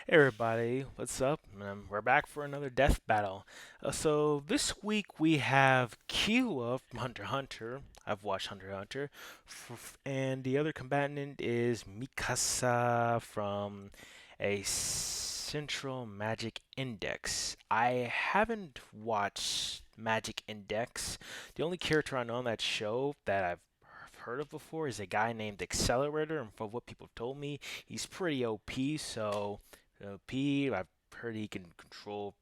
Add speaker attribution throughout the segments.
Speaker 1: Hey everybody, what's up? We're back for another death battle. So this week we have Killua from Hunter x Hunter. I've watched Hunter x Hunter, and the other combatant is Mikasa from a Central Magic Index. I haven't watched Magic Index. The only character I know on that show that I've heard of before is a guy named Accelerator, and from what people have told me, he's pretty OP. I've heard he can control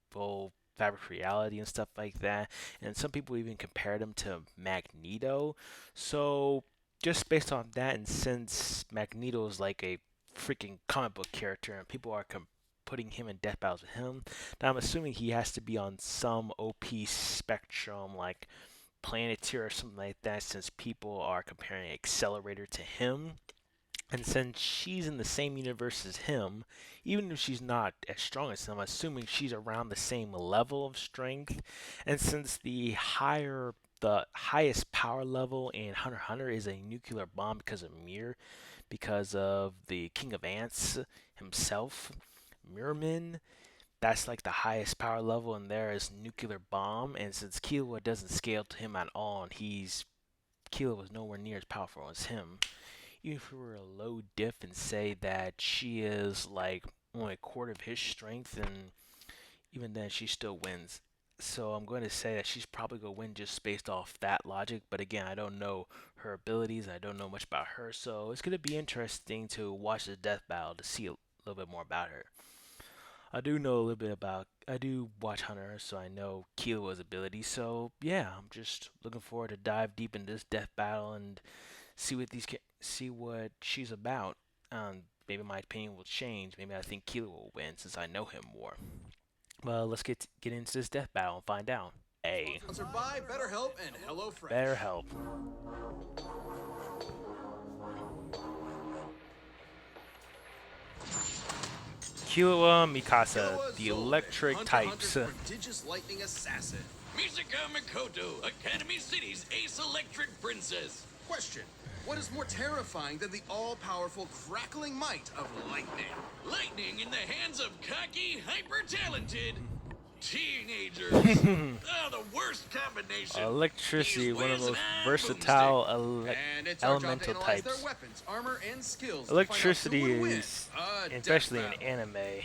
Speaker 1: full fabric reality and stuff like that. And some people even compared him to Magneto. So just based on that, and since Magneto is like a freaking comic book character, and people are putting him in death battles with him, then I'm assuming he has to be on some OP spectrum, like Planeteer or something like that, since people are comparing Accelerator to him. And since she's in the same universe as him, even if she's not as strong as him, I'm assuming she's around the same level of strength. And since the highest power level in Hunter x Hunter is a nuclear bomb because of the King of Ants himself, Mirman, that's like the highest power level, and there is nuclear bomb. And since Killua doesn't scale to him at all, and Killua was nowhere near as powerful as him, even if we were a low diff and say that she is like only a quarter of his strength, and even then she still wins. So I'm going to say that she's probably going to win just based off that logic. But again, I don't know her abilities. I don't know much about her. So it's going to be interesting to watch the death battle to see a little bit more about her. I do know a little bit about. I do watch Hunter, so I know Killua's abilities. So yeah, I'm just looking forward to dive deep into this death battle and see what she's about. Maybe my opinion will change. Maybe I think Killua will win since I know him more. Well, let's get into this death battle and find out. Hey,
Speaker 2: Sponsored by BetterHelp and HelloFresh.
Speaker 1: better help. Killua Mikasa,
Speaker 2: Killua
Speaker 1: the
Speaker 2: Zolvin,
Speaker 1: electric
Speaker 2: Hunter x
Speaker 1: types.
Speaker 2: Hunter's prodigious lightning assassin.
Speaker 3: Misaka Mikoto, Academy City's ace electric princess.
Speaker 2: Question: what is more terrifying than the all-powerful crackling might of lightning?
Speaker 3: Lightning in the hands of cocky, hyper-talented teenagers. The worst combination.
Speaker 1: Electricity,
Speaker 3: He's
Speaker 1: one of the most
Speaker 3: whizzing on
Speaker 1: versatile
Speaker 2: And it's our job to
Speaker 1: elemental
Speaker 2: analyze
Speaker 1: types.
Speaker 2: their weapons, armor, and skills
Speaker 1: Electricity
Speaker 2: to find out who would win
Speaker 1: is,
Speaker 2: a death
Speaker 1: especially in
Speaker 2: battle.
Speaker 1: anime,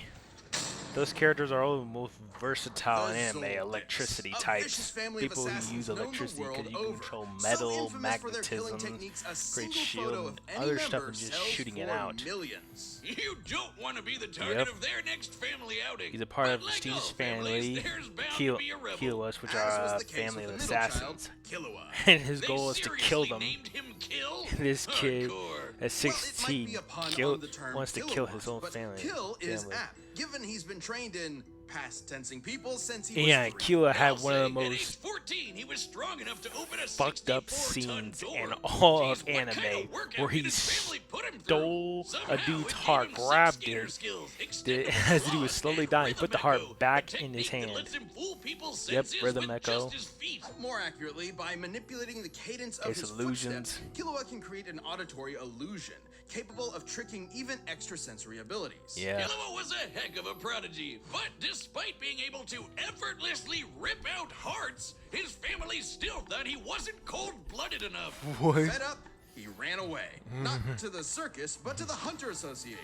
Speaker 1: those characters are all the most versatile in
Speaker 2: The
Speaker 1: anime
Speaker 2: Zoldyx,
Speaker 1: electricity
Speaker 2: a
Speaker 1: types.
Speaker 2: vicious family of
Speaker 1: People who
Speaker 2: assassins
Speaker 1: use
Speaker 2: known the
Speaker 1: electricity
Speaker 2: world
Speaker 1: because you can
Speaker 2: over.
Speaker 1: control
Speaker 2: So
Speaker 1: metal,
Speaker 2: infamous for their killing
Speaker 1: magnetism,
Speaker 2: techniques, a
Speaker 1: create
Speaker 2: single photo
Speaker 1: shield,
Speaker 2: of
Speaker 1: and
Speaker 2: any
Speaker 1: other stuff,
Speaker 2: member
Speaker 1: and just
Speaker 2: sells
Speaker 1: shooting it
Speaker 2: for
Speaker 1: out.
Speaker 2: millions.
Speaker 3: You don't want to be the target
Speaker 1: Yep.
Speaker 3: of their next family outing.
Speaker 1: He's a part
Speaker 3: But
Speaker 1: of
Speaker 3: like all
Speaker 1: Steve's
Speaker 3: families,
Speaker 1: family,
Speaker 3: there's bound to be a rebel.
Speaker 1: Killua's, which
Speaker 2: As
Speaker 1: are
Speaker 2: was
Speaker 1: a
Speaker 2: the case
Speaker 1: family
Speaker 2: with
Speaker 1: of
Speaker 2: the middle child,
Speaker 1: assassins.
Speaker 2: Killua.
Speaker 1: And his
Speaker 3: They
Speaker 1: goal is to kill
Speaker 3: seriously
Speaker 1: them.
Speaker 3: named him Kill?
Speaker 1: This kid
Speaker 3: Hardcore.
Speaker 1: at
Speaker 2: Well, it might
Speaker 1: 16
Speaker 2: be a pun on the term
Speaker 1: wants to
Speaker 2: Killua
Speaker 1: kill his own
Speaker 2: but
Speaker 1: family.
Speaker 2: Kill is
Speaker 1: family.
Speaker 2: apt, given he's been trained in past tensing people since he was
Speaker 1: Yeah,
Speaker 2: 3.
Speaker 1: Killua had
Speaker 3: They'll
Speaker 1: one of the
Speaker 3: say at age
Speaker 1: most
Speaker 3: 14 he was strong enough to open a
Speaker 1: fucked up
Speaker 3: 64-ton
Speaker 1: scenes
Speaker 3: door.
Speaker 1: in all
Speaker 3: Jeez,
Speaker 1: of
Speaker 3: what
Speaker 1: anime
Speaker 3: kind of workout
Speaker 1: where he
Speaker 3: did his family put him through?
Speaker 1: stole
Speaker 3: Somehow
Speaker 1: a
Speaker 3: it
Speaker 1: dude's
Speaker 3: gave
Speaker 1: heart,
Speaker 3: him sick
Speaker 1: grabbed
Speaker 3: skater
Speaker 1: it,
Speaker 3: skills,
Speaker 1: as
Speaker 3: extendable
Speaker 1: the dude was
Speaker 3: claws,
Speaker 1: slowly
Speaker 3: and
Speaker 1: dying. He put the heart
Speaker 3: rhythm
Speaker 1: back
Speaker 3: echo,
Speaker 1: in his
Speaker 3: a technique
Speaker 1: hand.
Speaker 3: that lets him fool people's
Speaker 1: Yep,
Speaker 3: senses
Speaker 1: rhythm
Speaker 3: with
Speaker 1: echo.
Speaker 3: just his feet.
Speaker 2: More accurately, by manipulating the cadence of
Speaker 1: Case
Speaker 2: his
Speaker 1: illusions.
Speaker 2: footsteps, Killua can create an auditory illusion capable of tricking even extrasensory abilities.
Speaker 1: Yeah.
Speaker 3: Killua was a heck of a prodigy, but despite being able to effortlessly rip out hearts, his family still thought he wasn't cold-blooded enough.
Speaker 1: What?
Speaker 2: Fed up, he ran away. Not to the circus, but to the Hunter Association,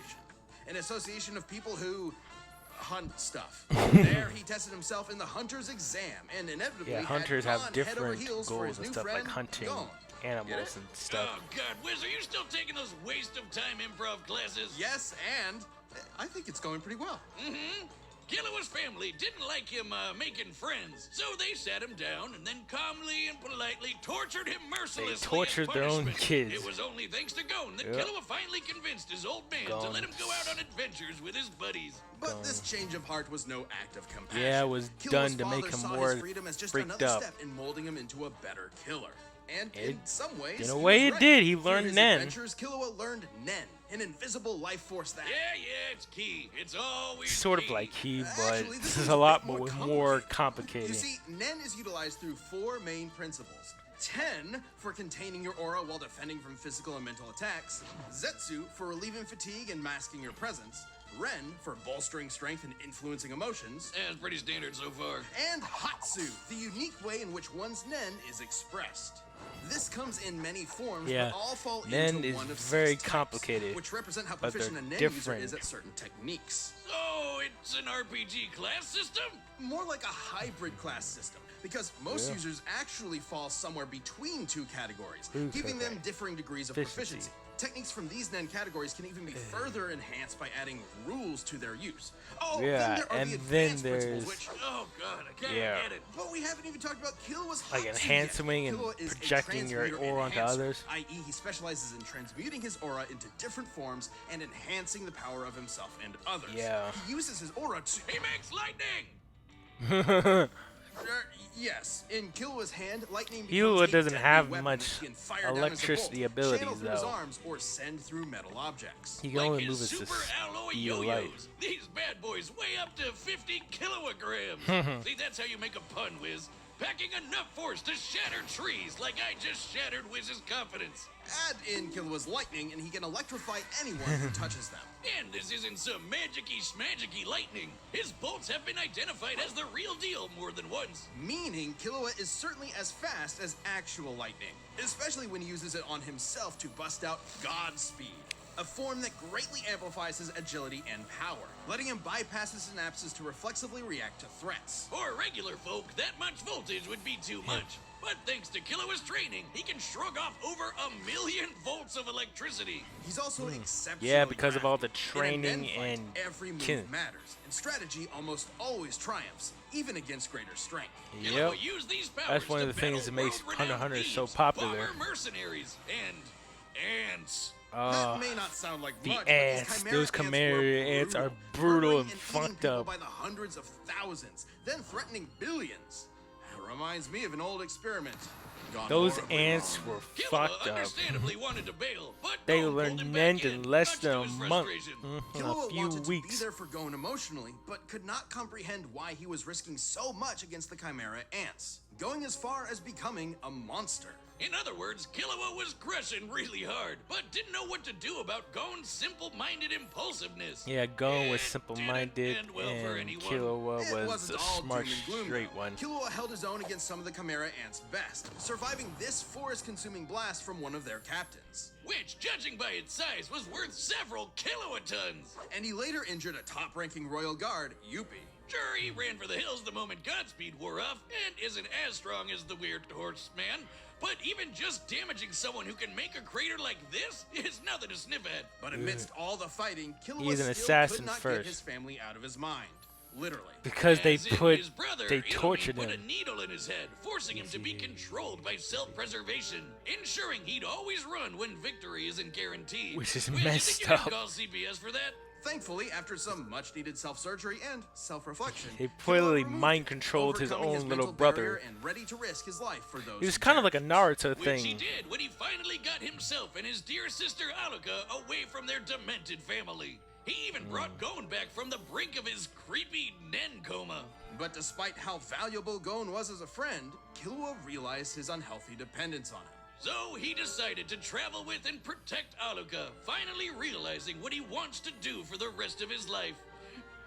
Speaker 2: an association of people who hunt stuff. There, he tested himself in the Hunter's exam, and inevitably
Speaker 1: Yeah,
Speaker 2: had
Speaker 1: hunters
Speaker 2: gone
Speaker 1: have
Speaker 2: head over
Speaker 1: different
Speaker 2: heels for his
Speaker 1: goals and
Speaker 2: new
Speaker 1: stuff, like
Speaker 2: friend,
Speaker 1: hunting
Speaker 2: Gon. Get
Speaker 1: animals
Speaker 2: it?
Speaker 1: and stuff.
Speaker 3: Oh, God, Wiz, are you still taking those waste-of-time improv classes?
Speaker 2: Yes, and I think it's going pretty well.
Speaker 3: Mm-hmm. Killua's family didn't like him making friends, so they sat him down and then calmly and politely tortured him mercilessly.
Speaker 1: tortured
Speaker 3: as
Speaker 1: their own
Speaker 3: punishment.
Speaker 1: kids.
Speaker 3: It was only thanks to Gon that
Speaker 1: Yep.
Speaker 3: Killua finally convinced his old man to
Speaker 1: Gon.
Speaker 3: let him go out on adventures with his buddies.
Speaker 2: But this change of heart was no act of compassion.
Speaker 1: Yeah, it was
Speaker 2: Killua's
Speaker 1: done to
Speaker 2: father
Speaker 1: make him
Speaker 2: saw
Speaker 1: more
Speaker 2: his freedom as just
Speaker 1: freaked
Speaker 2: another
Speaker 1: up.
Speaker 2: step in molding him into a better killer. And
Speaker 1: It-
Speaker 2: in some ways,
Speaker 1: in a
Speaker 2: he
Speaker 1: way
Speaker 2: was
Speaker 1: it
Speaker 2: right.
Speaker 1: did. He
Speaker 2: Through
Speaker 1: learned
Speaker 2: his
Speaker 1: Nen.
Speaker 2: adventures, Killua learned Nen, an invisible life force that.
Speaker 3: Yeah, it's key. It's always
Speaker 1: Sort of
Speaker 3: key.
Speaker 1: like he, but
Speaker 2: Actually,
Speaker 1: this
Speaker 2: is
Speaker 1: is a lot
Speaker 2: bit
Speaker 1: more complicated.
Speaker 2: You see, Nen is utilized through 4 main principles. 10 for containing your aura while defending from physical and mental attacks. Zetsu for relieving fatigue and masking your presence. Ren for bolstering strength and influencing emotions,
Speaker 3: Yeah, it's pretty standard so far.
Speaker 2: and Hatsu, the unique way in which one's nen is expressed. This comes in many forms,
Speaker 1: Yeah,
Speaker 2: but all fall
Speaker 1: nen
Speaker 2: into
Speaker 1: is
Speaker 2: one of
Speaker 1: very
Speaker 2: 6 types,
Speaker 1: complicated,
Speaker 2: which represent how
Speaker 1: but they're
Speaker 2: proficient a nen user
Speaker 1: different.
Speaker 2: is at certain techniques.
Speaker 3: So it's an RPG class system?
Speaker 2: More like a hybrid class system, because most
Speaker 1: Yeah.
Speaker 2: users actually fall somewhere between 2 categories,
Speaker 1: Ooh,
Speaker 2: giving them
Speaker 1: okay.
Speaker 2: differing degrees of
Speaker 1: Efficiency.
Speaker 2: proficiency. Techniques from these nen categories can even be further enhanced by adding rules to their use. Oh,
Speaker 1: Yeah,
Speaker 2: then there are
Speaker 1: and
Speaker 2: the
Speaker 1: then
Speaker 2: advanced principles,
Speaker 1: there's-
Speaker 2: which...
Speaker 3: Oh god, I can't
Speaker 1: Yeah.
Speaker 3: get it.
Speaker 2: But we haven't even talked about Killua's
Speaker 1: Like
Speaker 2: Hatsu
Speaker 1: enhancing
Speaker 2: yet.
Speaker 1: and
Speaker 2: Killua is a
Speaker 1: projecting your
Speaker 2: transmuter
Speaker 1: aura onto
Speaker 2: enhancer,
Speaker 1: others.
Speaker 2: i.e. he specializes in transmuting his aura into different forms and enhancing the power of himself and others.
Speaker 1: Yeah.
Speaker 2: He uses his aura to...
Speaker 3: He makes lightning!
Speaker 2: Yes, in Killua's hand, lightning
Speaker 1: Killua
Speaker 2: becomes a
Speaker 1: doesn't
Speaker 2: deadly
Speaker 1: have
Speaker 2: weapon
Speaker 1: much
Speaker 2: which he can fire down as a
Speaker 1: electricity
Speaker 2: bolt,
Speaker 1: abilities,
Speaker 2: channel through his
Speaker 1: though.
Speaker 2: arms, or send through metal objects.
Speaker 1: He can
Speaker 3: Like
Speaker 1: only
Speaker 3: his
Speaker 1: move his
Speaker 3: super alloy
Speaker 1: speed of light.
Speaker 3: yo-yos. These bad boys weigh up to 50 kilograms. See, that's how you make a pun, Wiz. Packing enough force to shatter trees like I just shattered Wiz's confidence.
Speaker 2: Add in Killua's lightning, and he can electrify anyone who touches them.
Speaker 3: And this isn't some magicy schmagicy lightning. His bolts have been identified as the real deal more than once.
Speaker 2: Meaning, Killua is certainly as fast as actual lightning, especially when he uses it on himself to bust out God Speed, a form that greatly amplifies his agility and power, letting him bypass his synapses to reflexively react to threats.
Speaker 3: For regular folk, that much voltage would be too much. But thanks to Killua's training, he can shrug off over 1,000,000 volts of electricity.
Speaker 2: He's also exceptionally
Speaker 1: Yeah, because of all the
Speaker 2: crafty. In a
Speaker 1: training
Speaker 2: men fight,
Speaker 1: and
Speaker 2: every move
Speaker 1: killing.
Speaker 2: matters, and strategy almost always triumphs, even against greater strength.
Speaker 1: Yep.
Speaker 3: Killua used these powers
Speaker 1: That's one of
Speaker 3: to
Speaker 1: the things that
Speaker 3: battle
Speaker 1: makes
Speaker 3: world-renowned
Speaker 1: Hunter x Hunter so
Speaker 3: thieves,
Speaker 1: popular.
Speaker 3: bomber mercenaries, and ants.
Speaker 2: That may not sound like
Speaker 1: the
Speaker 2: much, but
Speaker 1: ants, those chimera ants are brutal
Speaker 2: murdering
Speaker 1: and
Speaker 2: eating
Speaker 1: fucked
Speaker 2: people
Speaker 1: up.
Speaker 2: by the hundreds of thousands, then threatening billions. Reminds me of an old experiment. Gone
Speaker 1: Those
Speaker 2: horribly
Speaker 1: ants
Speaker 2: wrong.
Speaker 1: were
Speaker 3: Killua
Speaker 1: fucked up.
Speaker 3: understandably wanted to bail, but
Speaker 1: They
Speaker 3: Gon
Speaker 1: learned
Speaker 3: pulled him
Speaker 1: Nen
Speaker 3: back
Speaker 1: in
Speaker 3: in,
Speaker 1: less
Speaker 3: much
Speaker 1: than
Speaker 3: to
Speaker 1: a
Speaker 3: his
Speaker 1: month,
Speaker 3: frustration.
Speaker 1: a
Speaker 2: Killua
Speaker 1: few
Speaker 2: wanted to be
Speaker 1: weeks.
Speaker 2: there for Gon emotionally, but could not comprehend why he was risking so much against the Chimera ants, going as far as becoming a monster.
Speaker 3: In other words, Killua was crushing really hard, but didn't know what to do about Gon's simple-minded impulsiveness.
Speaker 1: Yeah, Gon was
Speaker 3: It
Speaker 1: simple-minded,
Speaker 3: didn't end well for
Speaker 1: and
Speaker 3: anyone.
Speaker 1: Killua
Speaker 2: It
Speaker 1: was
Speaker 2: wasn't
Speaker 1: a
Speaker 2: all
Speaker 1: smart,
Speaker 2: doom and gloom,
Speaker 1: straight
Speaker 2: though.
Speaker 1: one.
Speaker 2: Killua held his own against some of the Chimera ants' best, surviving this forest-consuming blast from one of their captains.
Speaker 3: Which, judging by its size, was worth several kilotons.
Speaker 2: And he later injured a top-ranking royal guard, Yuppie.
Speaker 3: Sure, he ran for the hills the moment Godspeed wore off, and isn't as strong as the weird horseman. But even just damaging someone who can make a crater like this is nothing to sniff at.
Speaker 2: But amidst all the fighting, Killua
Speaker 1: He's an
Speaker 2: still
Speaker 1: assassin
Speaker 2: could not
Speaker 1: first.
Speaker 2: get his family out of his mind. Literally.
Speaker 1: Because they
Speaker 3: As if
Speaker 1: put,
Speaker 3: his brother,
Speaker 1: they
Speaker 3: Ilmi,
Speaker 1: tortured
Speaker 3: put
Speaker 1: him.
Speaker 3: a needle in his head, forcing him to be controlled by self-preservation, ensuring he'd always run when victory isn't guaranteed.
Speaker 1: Which is
Speaker 3: Wiz, you
Speaker 1: messed
Speaker 3: think you
Speaker 1: up.
Speaker 3: can call CPS for that?
Speaker 2: Thankfully, after some much-needed self-surgery and self-reflection,
Speaker 1: He
Speaker 2: Killua
Speaker 1: clearly
Speaker 2: removed
Speaker 1: mind
Speaker 2: it,
Speaker 1: controlled his
Speaker 2: overcoming
Speaker 1: own
Speaker 2: mental
Speaker 1: little
Speaker 2: barrier
Speaker 1: brother.
Speaker 2: and ready to risk his life for those
Speaker 1: He was
Speaker 2: who
Speaker 1: kind of like a
Speaker 2: cherish.
Speaker 1: Naruto
Speaker 3: Which he
Speaker 1: thing.
Speaker 3: did when he finally got himself and his dear sister Aluka away from their demented family. He even brought Gon back from the brink of his creepy Nen coma.
Speaker 2: But despite how valuable Gon was as a friend, Killua realized his unhealthy dependence on him.
Speaker 3: So he decided to travel with and protect Aluka, finally realizing what he wants to do for the rest of his life.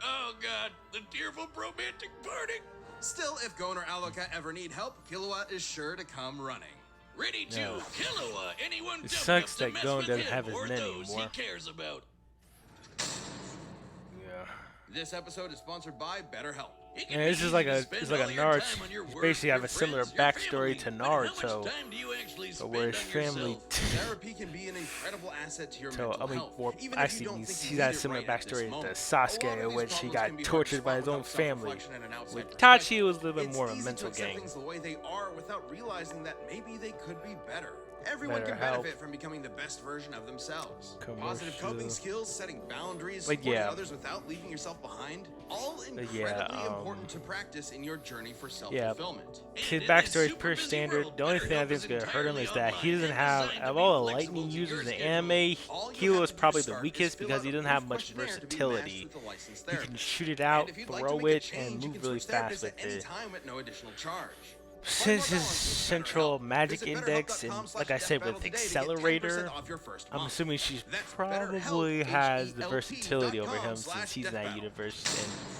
Speaker 3: Oh god, the tearful romantic parting.
Speaker 2: Still, if Gon or Aluka ever need help, Killua is sure to come running.
Speaker 3: Ready to
Speaker 1: No.
Speaker 3: Killua anyone dumb
Speaker 1: sucks
Speaker 3: enough to
Speaker 1: that
Speaker 3: mess
Speaker 1: Gon
Speaker 3: with
Speaker 1: doesn't
Speaker 3: him
Speaker 1: have his
Speaker 3: or
Speaker 1: men
Speaker 3: those
Speaker 1: anymore.
Speaker 3: he cares about.
Speaker 1: Yeah.
Speaker 2: This episode is sponsored by BetterHelp.
Speaker 3: It can
Speaker 1: Yeah,
Speaker 3: be
Speaker 1: this is
Speaker 3: easy
Speaker 1: like
Speaker 3: to
Speaker 1: a
Speaker 3: spend
Speaker 1: it's like a
Speaker 3: all your
Speaker 1: Naruto.
Speaker 3: time on your
Speaker 1: You
Speaker 3: work,
Speaker 1: basically have
Speaker 3: your
Speaker 1: a similar
Speaker 3: friends, your
Speaker 1: backstory
Speaker 3: family,
Speaker 1: to
Speaker 3: but how much
Speaker 1: Naruto.
Speaker 3: time do you actually
Speaker 1: But
Speaker 3: spend
Speaker 1: where his
Speaker 3: on
Speaker 1: family
Speaker 3: yourself?
Speaker 2: Therapy can be an incredible asset to your
Speaker 1: So
Speaker 2: mental
Speaker 1: I mean,
Speaker 2: health.
Speaker 1: well,
Speaker 2: even if you
Speaker 1: actually,
Speaker 2: don't think you
Speaker 1: he's
Speaker 2: need
Speaker 1: got a
Speaker 2: it
Speaker 1: similar
Speaker 2: right at this
Speaker 1: backstory to
Speaker 2: moment. A lot
Speaker 1: Sasuke,
Speaker 2: of
Speaker 1: in
Speaker 2: these
Speaker 1: which he
Speaker 2: problems
Speaker 1: got
Speaker 2: can be hard to
Speaker 1: tortured
Speaker 2: spot
Speaker 1: by his own
Speaker 2: without
Speaker 1: family.
Speaker 2: self-reflection and an outside
Speaker 1: With
Speaker 2: perspective.
Speaker 1: Itachi, it was a little bit
Speaker 2: It's
Speaker 1: more of a
Speaker 2: easy
Speaker 1: mental
Speaker 2: to accept
Speaker 1: game.
Speaker 2: things the way they are without realizing that maybe they could be better. Everyone
Speaker 1: Better
Speaker 2: can
Speaker 1: help.
Speaker 2: benefit from becoming the best version of themselves.
Speaker 1: Commercial.
Speaker 2: Positive coping skills, setting boundaries,
Speaker 1: But
Speaker 2: supporting
Speaker 1: yeah.
Speaker 2: others without leaving yourself behind, all incredibly
Speaker 1: yeah,
Speaker 2: important to practice in your journey for
Speaker 1: yeah.
Speaker 2: self-fulfillment.
Speaker 1: His
Speaker 3: In this
Speaker 1: backstory is
Speaker 3: super
Speaker 1: pretty
Speaker 3: busy
Speaker 1: standard.
Speaker 3: world,
Speaker 1: The only thing I
Speaker 3: BetterHelp
Speaker 1: think is
Speaker 3: is
Speaker 1: gonna hurt him is
Speaker 3: entirely
Speaker 1: that he
Speaker 3: online
Speaker 1: doesn't
Speaker 3: and
Speaker 1: have,
Speaker 3: designed to
Speaker 1: of
Speaker 3: be
Speaker 1: all the
Speaker 3: flexible
Speaker 1: lightning
Speaker 3: to
Speaker 1: users
Speaker 3: your
Speaker 1: in the
Speaker 3: schedule.
Speaker 1: anime,
Speaker 2: All you have
Speaker 1: Killua is
Speaker 2: to do
Speaker 1: probably
Speaker 2: to
Speaker 1: the
Speaker 2: start
Speaker 1: weakest
Speaker 2: is fill
Speaker 1: because
Speaker 2: out
Speaker 1: he
Speaker 2: a
Speaker 1: doesn't
Speaker 2: brief
Speaker 1: have much
Speaker 2: questionnaire to be matched
Speaker 1: versatility.
Speaker 2: with a licensed
Speaker 1: He can
Speaker 2: therapist.
Speaker 1: shoot it
Speaker 2: And
Speaker 1: out,
Speaker 2: if you'd like
Speaker 1: throw
Speaker 2: to make a
Speaker 1: it,
Speaker 2: change,
Speaker 1: and
Speaker 2: you
Speaker 1: move
Speaker 2: can
Speaker 1: really
Speaker 2: switch
Speaker 1: fast
Speaker 2: therapists
Speaker 1: with
Speaker 2: at any
Speaker 1: it.
Speaker 2: time at no additional charge.
Speaker 1: Since his central magic
Speaker 2: Visit
Speaker 1: index and, like I said, with
Speaker 2: betterhelp.com/deathbattle today to get 10%
Speaker 1: accelerator,
Speaker 2: off your first
Speaker 1: I'm
Speaker 2: month.
Speaker 1: assuming she
Speaker 2: That's
Speaker 1: probably has the versatility over him since he's in that
Speaker 2: betterhelp.com/deathbattle.
Speaker 1: universe.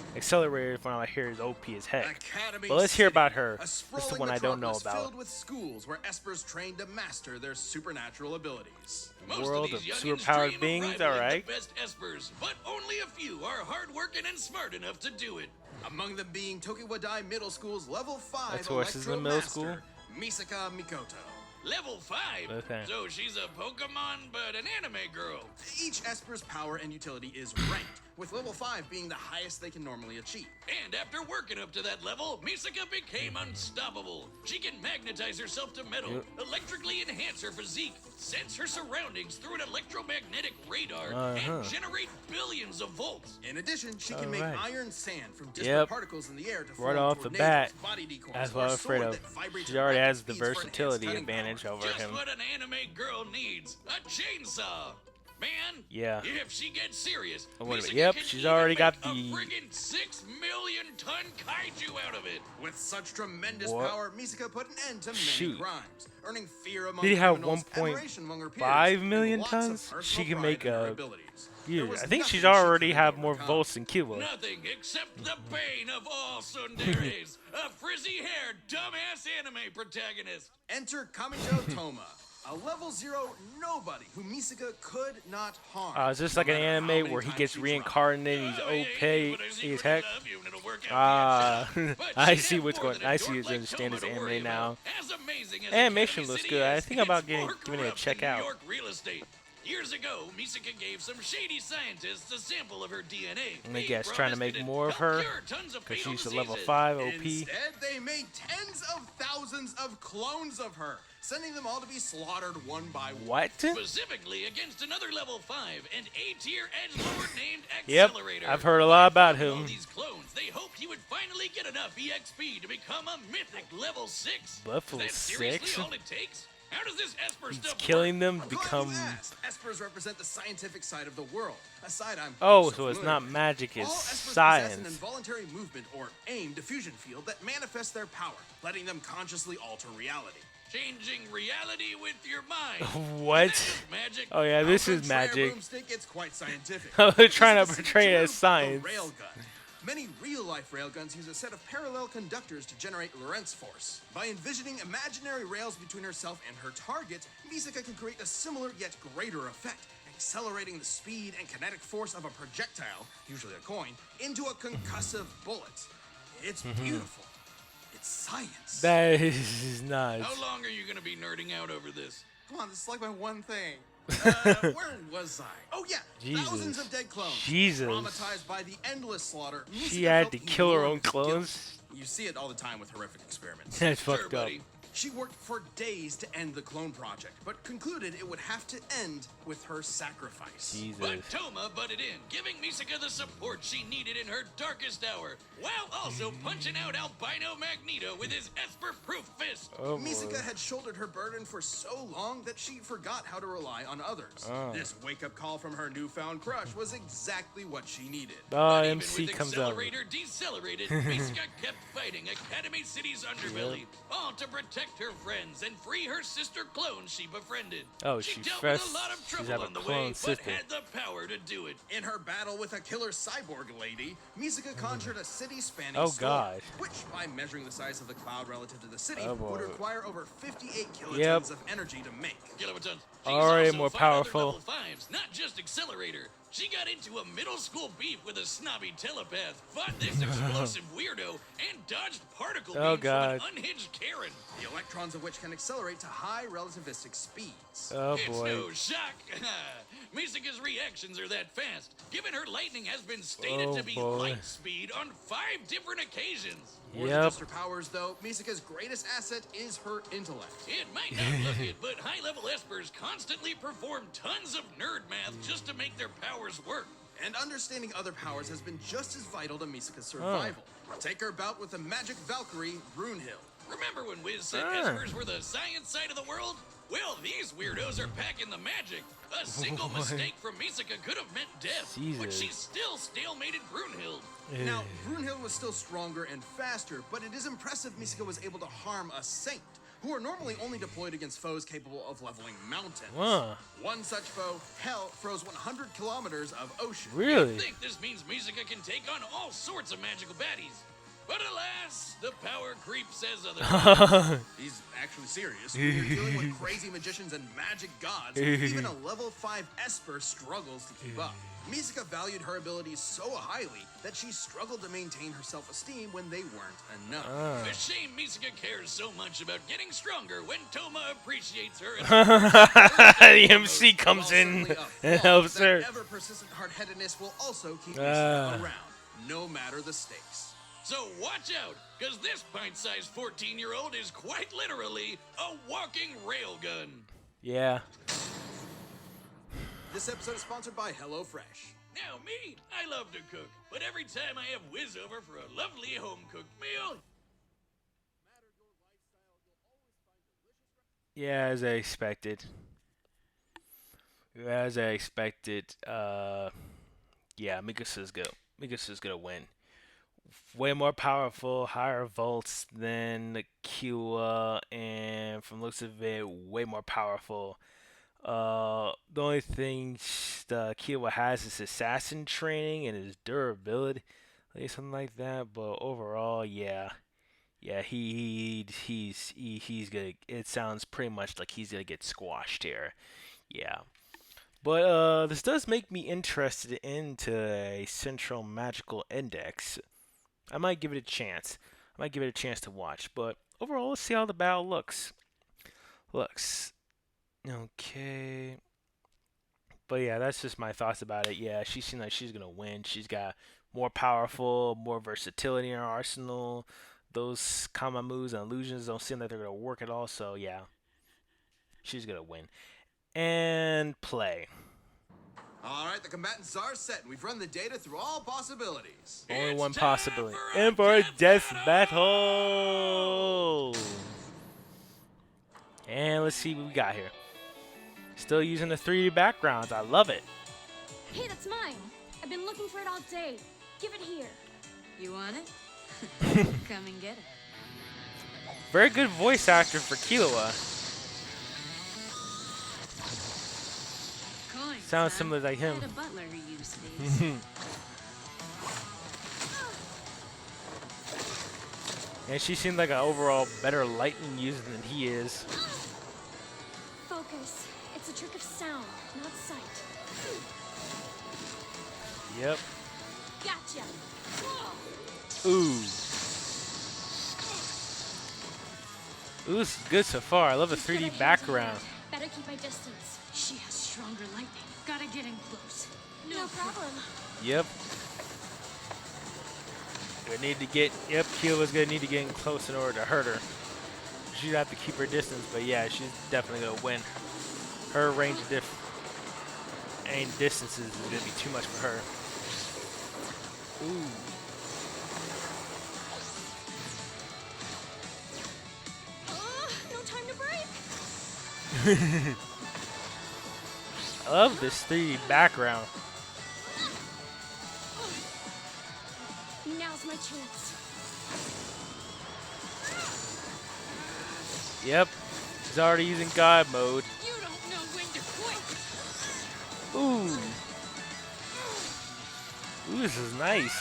Speaker 1: And accelerator, from what I hear, is OP as heck.
Speaker 2: Academy
Speaker 1: But let's hear
Speaker 2: City,
Speaker 1: about her.
Speaker 2: a
Speaker 1: This is the
Speaker 2: sprawling
Speaker 1: one I don't know
Speaker 2: metropolis
Speaker 1: about.
Speaker 2: filled with schools where espers train to master their supernatural abilities.
Speaker 1: World of
Speaker 3: these youngins
Speaker 1: superpowered
Speaker 3: dream
Speaker 1: beings,
Speaker 3: of rivaling
Speaker 1: alright.
Speaker 3: the best espers, but only a few are hardworking and smart enough to do it.
Speaker 2: Among them being Tokiwadai Middle School's level 5
Speaker 1: That's horses in the
Speaker 2: Electro
Speaker 1: middle
Speaker 2: Master,
Speaker 1: school?
Speaker 2: Misaka Mikoto.
Speaker 3: Level 5?
Speaker 1: Okay.
Speaker 3: So she's a Pokemon, but an anime girl.
Speaker 2: Each esper's power and utility is ranked, with level 5 being the highest they can normally achieve.
Speaker 3: And after working up to that level, Misaka became unstoppable. She can magnetize herself to metal, electrically enhance her physique, sense her surroundings through an electromagnetic radar, and generate billions of volts.
Speaker 2: In addition, she can make
Speaker 1: Alright.
Speaker 2: iron sand from disparate
Speaker 1: Yep.
Speaker 2: particles in the air to
Speaker 1: Right
Speaker 2: form
Speaker 1: off the
Speaker 2: tornadoes,
Speaker 1: bat,
Speaker 2: body decoys,
Speaker 1: that's
Speaker 2: or
Speaker 1: what
Speaker 2: a
Speaker 1: I was afraid
Speaker 2: sword
Speaker 1: of.
Speaker 2: that vibrates
Speaker 1: She
Speaker 2: at
Speaker 1: already
Speaker 2: rapid
Speaker 1: has the
Speaker 2: speeds for enhanced
Speaker 1: versatility
Speaker 2: cutting
Speaker 1: advantage
Speaker 2: power.
Speaker 1: over
Speaker 3: Just
Speaker 1: him.
Speaker 3: what an anime girl needs. A chainsaw. Man,
Speaker 1: Yeah.
Speaker 3: if she gets serious,
Speaker 1: Oh, wait a minute.
Speaker 3: Misaka
Speaker 1: Yep,
Speaker 3: can
Speaker 1: she's
Speaker 3: even
Speaker 1: already got
Speaker 3: make a
Speaker 1: the-
Speaker 3: friggin' 6 million ton kaiju out of it.
Speaker 2: With such tremendous
Speaker 1: What?
Speaker 2: power, Misaka put an end to many
Speaker 1: Shoot.
Speaker 2: crimes, earning fear among
Speaker 1: Did he have
Speaker 2: criminals, admiration among her peers,
Speaker 1: 1.5
Speaker 2: and
Speaker 1: million
Speaker 2: lots of
Speaker 1: tons?
Speaker 2: personal
Speaker 1: She can
Speaker 2: pride
Speaker 1: make
Speaker 2: in her
Speaker 1: a-
Speaker 2: abilities.
Speaker 1: Yeah,
Speaker 2: There was
Speaker 1: I think she's
Speaker 2: nothing she
Speaker 1: already
Speaker 2: couldn't
Speaker 1: have more
Speaker 2: overcome.
Speaker 1: volts than Killua.
Speaker 3: Nothing except the pain of all tsunderes. A frizzy-haired, dumbass anime protagonist.
Speaker 2: Enter Kamijo Toma, a level 0 nobody who Misaka could not harm.
Speaker 1: Is this
Speaker 2: no
Speaker 1: like an
Speaker 2: matter how
Speaker 1: anime
Speaker 2: many
Speaker 1: where he
Speaker 2: times
Speaker 1: gets
Speaker 2: she tried.
Speaker 1: reincarnated? He's
Speaker 3: Oh, yeah,
Speaker 1: OP
Speaker 3: but I
Speaker 1: as
Speaker 3: secretly
Speaker 1: heck.
Speaker 3: love you and it'll work out.
Speaker 1: But
Speaker 3: I
Speaker 1: I see what's going. I see what's understand this anime now. Animation looks good. I think about giving it a check out.
Speaker 3: New York real estate. Years ago, Misaka gave some shady scientists a sample of her DNA.
Speaker 1: And I
Speaker 3: They
Speaker 1: guess trying to
Speaker 3: promised
Speaker 1: make
Speaker 3: it'd
Speaker 1: more of
Speaker 3: help
Speaker 1: her
Speaker 3: cure tons of
Speaker 1: because
Speaker 3: fatal
Speaker 1: she's a level
Speaker 3: diseases.
Speaker 1: 5 OP.
Speaker 2: Instead, they made tens of thousands of clones of her, sending them all to be slaughtered one by one.
Speaker 1: What?
Speaker 3: Specifically against another level 5, an A-tier edgelord named
Speaker 1: Yep,
Speaker 3: Accelerator.
Speaker 1: I've heard a lot about
Speaker 3: By fighting all
Speaker 1: him.
Speaker 3: these clones, they hoped he would finally get enough EXP to become a mythic level 6.
Speaker 1: Level
Speaker 3: Is that seriously
Speaker 1: 6?
Speaker 3: all it takes? How does this Esper
Speaker 1: He's
Speaker 3: stuff
Speaker 1: killing
Speaker 3: work?
Speaker 1: them to
Speaker 2: I'm glad
Speaker 1: become.
Speaker 2: you asked. Espers represent the scientific side of the world, a side I'm
Speaker 1: Oh,
Speaker 2: so
Speaker 1: so it's
Speaker 2: familiar
Speaker 1: not
Speaker 2: with.
Speaker 1: magic, it's
Speaker 2: All Espers possess an
Speaker 1: science.
Speaker 2: involuntary movement or AIM diffusion field that manifests their power, letting them consciously alter reality.
Speaker 3: Changing reality with your mind.
Speaker 1: What?
Speaker 3: Is that just magic?
Speaker 1: Oh yeah, this is
Speaker 2: Portray a
Speaker 1: magic.
Speaker 2: broomstick, it's quite scientific.
Speaker 1: They're trying to
Speaker 2: This is
Speaker 1: portray it as
Speaker 2: the
Speaker 1: science.
Speaker 2: railgun. Many real-life railguns use a set of parallel conductors to generate Lorentz force. By envisioning imaginary rails between herself and her target, Misaka can create a similar yet greater effect, accelerating the speed and kinetic force of a projectile, usually a coin, into a concussive bullet. It's beautiful. It's science.
Speaker 1: That is nuts.
Speaker 3: How long are you going to be nerding out over this?
Speaker 2: Come on, this is like my one thing. Where was I? Oh yeah, thousands
Speaker 1: Jesus.
Speaker 2: of dead clones.
Speaker 1: Jesus.
Speaker 2: Traumatized by the endless slaughter,
Speaker 1: She
Speaker 2: Misaka
Speaker 1: had
Speaker 2: felt
Speaker 1: to kill her own
Speaker 2: enormous guilt.
Speaker 1: clones?
Speaker 2: You see it all the time with horrific experiments.
Speaker 1: That's
Speaker 3: Sure,
Speaker 1: fucked up.
Speaker 3: buddy.
Speaker 2: She worked for days to end the clone project, but concluded it would have to end with her sacrifice.
Speaker 1: Jesus.
Speaker 3: But Toma butted in, giving Misaka the support she needed in her darkest hour, while also punching out Albino Magneto with his Esper-proof fist.
Speaker 1: Oh, boy.
Speaker 2: Misaka had shouldered her burden for so long that she forgot how to rely on others.
Speaker 1: Oh.
Speaker 2: This wake-up call from her newfound crush was exactly what she needed.
Speaker 1: Oh,
Speaker 3: But even
Speaker 1: MC
Speaker 3: with
Speaker 1: comes out.
Speaker 3: Accelerator decelerated, Misaka kept fighting Academy City's underbelly, all to protect her friends and free her sister clones she befriended.
Speaker 1: Oh,
Speaker 3: she
Speaker 1: she
Speaker 3: dealt
Speaker 1: first-
Speaker 3: with a lot of
Speaker 1: she's
Speaker 3: trouble
Speaker 1: have a
Speaker 3: on the
Speaker 1: clone
Speaker 3: way,
Speaker 1: sister.
Speaker 3: but had the power to do it.
Speaker 2: In her battle with a killer cyborg lady, Misaka conjured a city-spanning
Speaker 1: Oh,
Speaker 2: storm,
Speaker 1: God.
Speaker 2: which, by measuring the size of the cloud relative to the city,
Speaker 1: Oh, boy.
Speaker 2: would require over 58 kilotons
Speaker 1: Yep.
Speaker 2: of energy to make.
Speaker 3: Kilowatts.
Speaker 1: Already
Speaker 3: also
Speaker 1: more
Speaker 3: fought other
Speaker 1: powerful.
Speaker 3: level 5s, not just Accelerator. She got into a middle school beef with a snobby telepath, fought this explosive weirdo, and dodged particle
Speaker 1: Oh,
Speaker 3: beams
Speaker 1: God.
Speaker 3: from an unhinged Karen.
Speaker 2: The electrons of which can accelerate to high relativistic speeds.
Speaker 1: Oh
Speaker 3: It's
Speaker 1: boy.
Speaker 3: no shock. Misaka's reactions are that fast, given her lightning has been stated
Speaker 1: Oh,
Speaker 3: to be
Speaker 1: boy.
Speaker 3: light speed on 5 different occasions.
Speaker 2: More than
Speaker 1: Yep.
Speaker 2: just her powers, though, Misaka's greatest asset is her intellect.
Speaker 3: It might not look it, but high-level espers constantly perform tons of nerd math just to make their powers work.
Speaker 2: And understanding other powers has been just as vital to Misaka's survival. Take her bout with the magic Valkyrie, Brunhild.
Speaker 3: Remember when Wiz said
Speaker 1: Ah.
Speaker 3: espers were the science side of the world? Well, these weirdos are packing the magic. A single mistake from Misaka could have meant death, but
Speaker 1: Jesus.
Speaker 3: she's still stalemated Brunhild.
Speaker 2: Now, Brunhild was still stronger and faster, but it is impressive Misaka was able to harm a saint, who are normally only deployed against foes capable of leveling mountains.
Speaker 1: Huh.
Speaker 2: One such foe, Hell, froze 100 kilometers of ocean.
Speaker 1: Really?
Speaker 3: I think this means Misaka can take on all sorts of magical baddies. But alas, the power creep says otherwise.
Speaker 2: He's actually serious. When you're dealing with crazy magicians and magic gods, even a level 5 Esper struggles to keep up. Misaka valued her abilities so highly that she struggled to maintain her self-esteem when they weren't enough.
Speaker 3: A shame Misaka cares so much about getting stronger when Toma appreciates her.
Speaker 1: The MC comes in and helps her.
Speaker 2: Ever-persistent hard-headedness will also keep Misaka around, no matter the stakes.
Speaker 3: So watch out, because this pint-sized 14-year-old is quite literally a walking railgun.
Speaker 1: Yeah.
Speaker 2: This episode is sponsored by HelloFresh.
Speaker 3: Now me, I love to cook, but every time I have Wiz over for a lovely home-cooked meal,
Speaker 1: Yeah, as I expected. As I expected. Yeah, Mikasa's gonna win. Way more powerful, higher volts than Killua, and from looks of it, way more powerful. The only thing the Killua has is assassin training and his durability, like something like that. But overall, yeah, he's gonna. It sounds pretty much like he's gonna get squashed here. Yeah. But this does make me interested into a central magical index. I might give it a chance. I might give it a chance to watch. But overall, let's see how the battle looks. Okay. But yeah, that's just my thoughts about it. Yeah, she seems like she's gonna win. She's got more powerful, more versatility in her arsenal. Those combo moves and illusions don't seem like they're gonna work at all. So yeah, she's gonna win. And play.
Speaker 2: All right, the combatants are set, and we've run the data through all possibilities.
Speaker 1: Only
Speaker 3: It's
Speaker 1: one
Speaker 3: time
Speaker 1: possibility.
Speaker 3: for a
Speaker 1: And for a
Speaker 3: death
Speaker 1: death battle. And let's see what we got here. Still using the 3D backgrounds. I love it.
Speaker 4: Hey, that's mine. I've been looking for it all day. Give it here.
Speaker 5: You want it? Come and get it.
Speaker 1: Very good voice actor for Killua.
Speaker 5: Coins,
Speaker 1: Sounds
Speaker 5: huh?
Speaker 1: similar like
Speaker 5: I
Speaker 1: him.
Speaker 5: had a butler who used these.
Speaker 1: And she seemed like an overall better lightning user than he is.
Speaker 4: Focus. It's a trick of sound, not sight.
Speaker 1: Yep.
Speaker 4: Gotcha.
Speaker 1: Ooh. Ooh, this is good so far. I love the
Speaker 4: She's got her
Speaker 1: 3D
Speaker 4: hands
Speaker 1: background.
Speaker 4: on her. Better keep my distance.
Speaker 5: She has stronger lightning. Gotta get in close.
Speaker 4: No problem.
Speaker 1: Yep. We need to get. Yep, Killua's gonna need to get in close in order to hurt her. She'd have to keep her distance, but yeah, she's definitely gonna win. Her range of distances is gonna be too much for her. Ooh.
Speaker 4: No time to break.
Speaker 1: I love this 3D background.
Speaker 4: Now's my chance.
Speaker 1: Yep. He's already using God mode.
Speaker 5: You don't know when to quit.
Speaker 1: Ooh. Ooh, this is nice.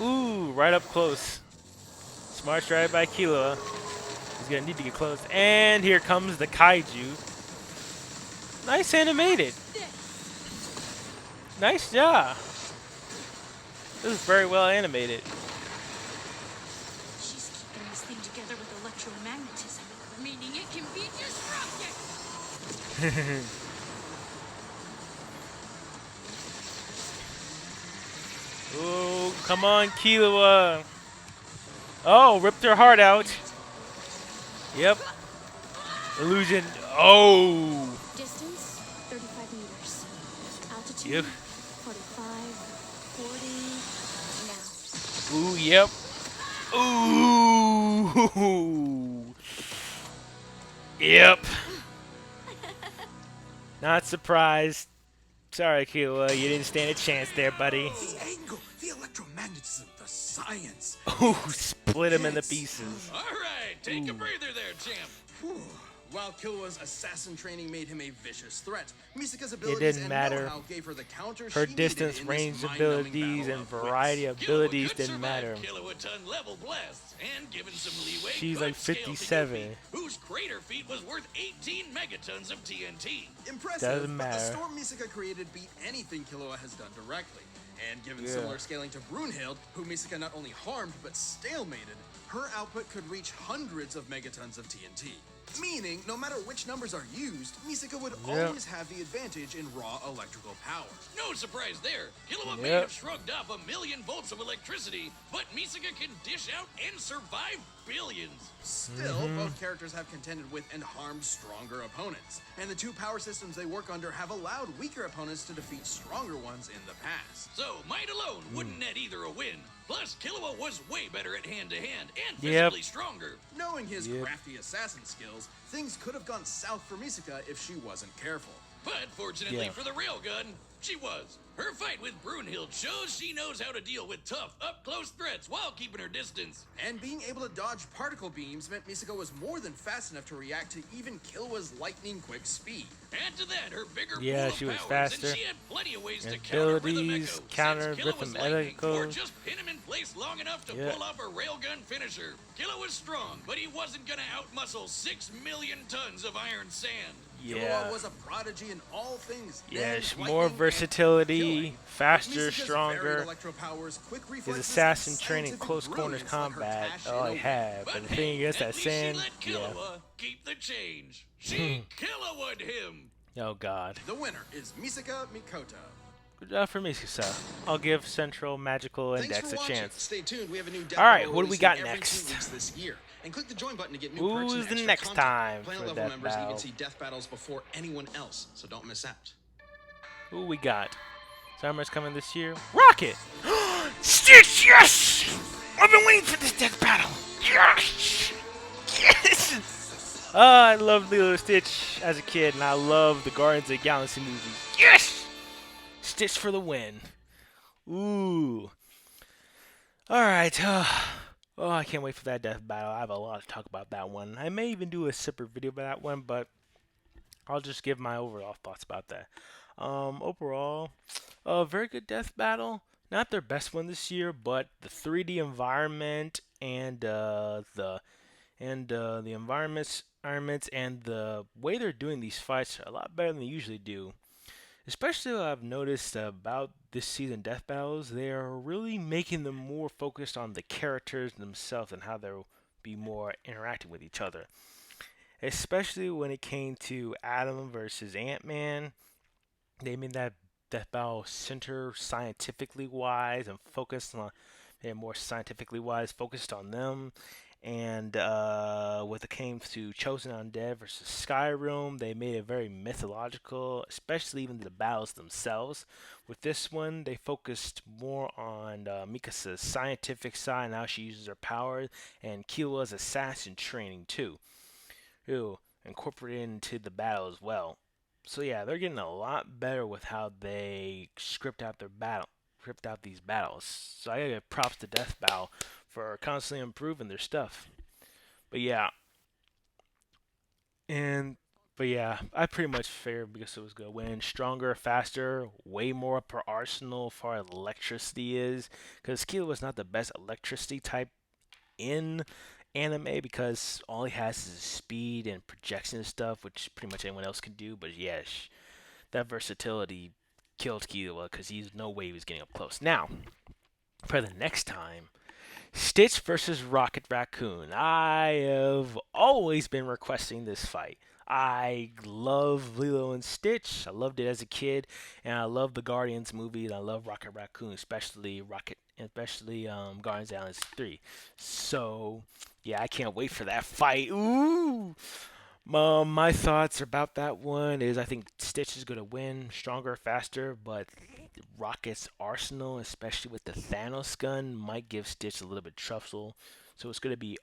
Speaker 1: Ooh, right up close. Smart strike by Killua. He's gonna need to get close. And here comes the kaiju. Nice animated. Nice job. This is very well animated.
Speaker 5: She's keeping this thing together with electromagnetism, meaning it can be disrupted.
Speaker 1: Oh, come on, Killua. Oh, ripped her heart out. Yep. Illusion. Oh.
Speaker 4: Distance 35
Speaker 1: Yep.
Speaker 4: 45, 40, now.
Speaker 1: Ooh, yep. Ooh. Yep. Not surprised. Sorry, Killua, you didn't stand a chance there, buddy.
Speaker 2: The angle, the electromagnetism, the science.
Speaker 1: Ooh,
Speaker 2: It
Speaker 1: split him into
Speaker 2: hits.
Speaker 1: pieces.
Speaker 3: All right, take a breather there, champ.
Speaker 2: Whew. While Killua's assassin training made him a vicious threat, Misaka's abilities
Speaker 1: didn't
Speaker 2: and
Speaker 1: matter.
Speaker 2: know-how gave her the counter
Speaker 1: Her
Speaker 2: she
Speaker 1: distance,
Speaker 2: needed in
Speaker 1: range
Speaker 2: this mind-numbing
Speaker 1: abilities,
Speaker 2: battle
Speaker 1: and
Speaker 2: of
Speaker 1: variety
Speaker 2: wits.
Speaker 1: of abilities
Speaker 3: Killua could
Speaker 1: didn't matter.
Speaker 3: survive Kilowatt-ton level blasts, and given some leeway,
Speaker 1: She's
Speaker 3: could
Speaker 1: like
Speaker 3: scale to
Speaker 1: 57.
Speaker 3: Yuffie, whose crater feat was worth 18 megatons of TNT.
Speaker 2: Impressive,
Speaker 1: Doesn't
Speaker 2: but the
Speaker 1: matter.
Speaker 2: storm Misaka created beat anything Killua has done directly. And given
Speaker 1: Yeah.
Speaker 2: similar scaling to Brunhild, who Misaka not only harmed but stalemated, her output could reach hundreds of megatons of TNT. Meaning, no matter which numbers are used, Misaka would
Speaker 1: Yep.
Speaker 2: always have the advantage in raw electrical power.
Speaker 3: No surprise there. Killua may
Speaker 1: Yep.
Speaker 3: have shrugged off 1,000,000 volts of electricity, but Misaka can dish out and survive billions.
Speaker 2: Still, both characters have contended with and harmed stronger opponents, and the two power systems they work under have allowed weaker opponents to defeat stronger ones in the past.
Speaker 3: So, might alone wouldn't net either a win. Plus, Killua was way better at hand-to-hand and
Speaker 1: Yep.
Speaker 3: physically stronger.
Speaker 2: Knowing his
Speaker 1: Yep.
Speaker 2: crafty assassin skills, things could have gone south for Misaka if she wasn't careful.
Speaker 3: But fortunately
Speaker 1: Yeah.
Speaker 3: for the railgun, she was. Her fight with Brunhild shows she knows how to deal with tough, up-close threats while keeping her distance.
Speaker 2: And being able to dodge particle beams meant Misaka was more than fast enough to react to even Killua's lightning-quick speed.
Speaker 3: Add to that her bigger
Speaker 1: Yeah,
Speaker 3: pool
Speaker 1: she
Speaker 3: of
Speaker 1: was
Speaker 3: powers,
Speaker 1: faster.
Speaker 3: and she had plenty of ways to
Speaker 1: And
Speaker 3: counter Rhythm
Speaker 1: abilities,
Speaker 3: Echo,
Speaker 1: counter
Speaker 3: since Killua's
Speaker 1: Rhythm
Speaker 3: lightning, or
Speaker 1: Echo.
Speaker 3: just pin him in place long enough to
Speaker 1: Yeah.
Speaker 3: pull off a railgun finisher. Killua was strong, but he wasn't gonna outmuscle 6 million tons of iron sand.
Speaker 1: Yeah.
Speaker 2: Killua was a prodigy in all things.
Speaker 1: Yes,
Speaker 2: lightning,
Speaker 1: more
Speaker 2: and
Speaker 1: versatility,
Speaker 2: killing.
Speaker 1: faster,
Speaker 2: Misaka's varied
Speaker 1: stronger.
Speaker 2: electro powers, quick
Speaker 1: His
Speaker 2: reflexes,
Speaker 1: assassin
Speaker 2: and
Speaker 1: training,
Speaker 2: scientific
Speaker 1: close corners
Speaker 2: brilliance let her
Speaker 1: combat,
Speaker 2: cash
Speaker 1: all
Speaker 2: in
Speaker 1: he
Speaker 2: a
Speaker 1: had. But the thing
Speaker 3: hey,
Speaker 1: is,
Speaker 3: at
Speaker 1: that
Speaker 3: least
Speaker 1: sand,
Speaker 3: she let
Speaker 1: yeah.
Speaker 3: Killua keep the change. She Killua him.
Speaker 1: Oh God.
Speaker 2: The winner is Misaka Mikoto.
Speaker 1: Good job for Misaka. I'll give Central Magical
Speaker 2: Thanks
Speaker 1: Index
Speaker 2: for
Speaker 1: a
Speaker 2: watching.
Speaker 1: chance.
Speaker 2: Stay tuned. We have a new death
Speaker 1: All right,
Speaker 2: battle
Speaker 1: what do we
Speaker 2: releasing
Speaker 1: got
Speaker 2: every
Speaker 1: next?
Speaker 2: 2 weeks this year. And click the join button to get new perks and
Speaker 1: Who's the
Speaker 2: extra
Speaker 1: next
Speaker 2: content.
Speaker 1: time
Speaker 2: Planet
Speaker 1: for
Speaker 2: level
Speaker 1: Death
Speaker 2: members
Speaker 1: Battle?
Speaker 2: even see death battles before anyone else, so don't miss out.
Speaker 1: Who we got? Summer's coming this year. Rocket! Stitch, yes! I've been waiting for this death battle. Yes! Yes! I loved Lilo and Stitch as a kid, and I love the Guardians of the Galaxy movies. Yes! Stitch for the win. Ooh. Alright. Oh, I can't wait for that death battle. I have a lot to talk about that one. I may even do a separate video about that one, but I'll just give my overall thoughts about that. Overall, a very good death battle. Not their best one this year, but the 3D environment and the environments and the way they're doing these fights are a lot better than they usually do. Especially what I've noticed about this season death battles, they are really making them more focused on the characters themselves and how they'll be more interacting with each other. Especially when it came to Adam versus Ant-Man, they made that death battle center scientifically wise and focused on and more scientifically wise, focused on them. And when it came to Chosen Undead versus Skyrim, they made it very mythological, especially even the battles themselves. With this one, they focused more on Mikasa's scientific side and how she uses her powers, and Killua's assassin training too, incorporated into the battle as well. So yeah, they're getting a lot better with how they script out these battles. So I gotta give props to Death Battle for constantly improving their stuff. But yeah, I pretty much figured because it was gonna win. Stronger, faster, way more per arsenal as far as electricity is. Because Killua was not the best electricity type in anime because all he has is speed and projection and stuff, which pretty much anyone else can do. But yeah, that versatility killed Killua because he's no way he was getting up close. Now, for the next time, Stitch versus Rocket Raccoon. I have always been requesting this fight. I love Lilo and Stitch. I loved it as a kid, and I love the Guardians movie. And I love Rocket Raccoon, especially Guardians of the Galaxy 3. So yeah, I can't wait for that fight. Ooh. My thoughts about that one is I think Stitch is going to win, stronger, faster, but Rocket's arsenal, especially with the Thanos gun, might give Stitch a little bit trouble. So it's going to be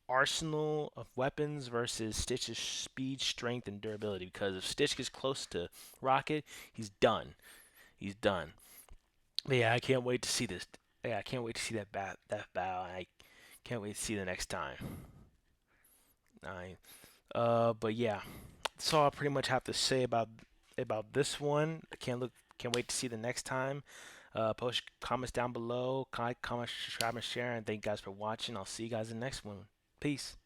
Speaker 1: arsenal of weapons versus Stitch's speed, strength, and durability. Because if Stitch gets close to Rocket, he's done. He's done. But yeah, I can't wait to see this. Yeah, I can't wait to see that battle. I can't wait to see the next time. I but yeah, that's all I pretty much have to say about this one. I can't wait to see the next time. Post comments down below. Comment, subscribe, and share. And thank you guys for watching. I'll see you guys in the next one. Peace.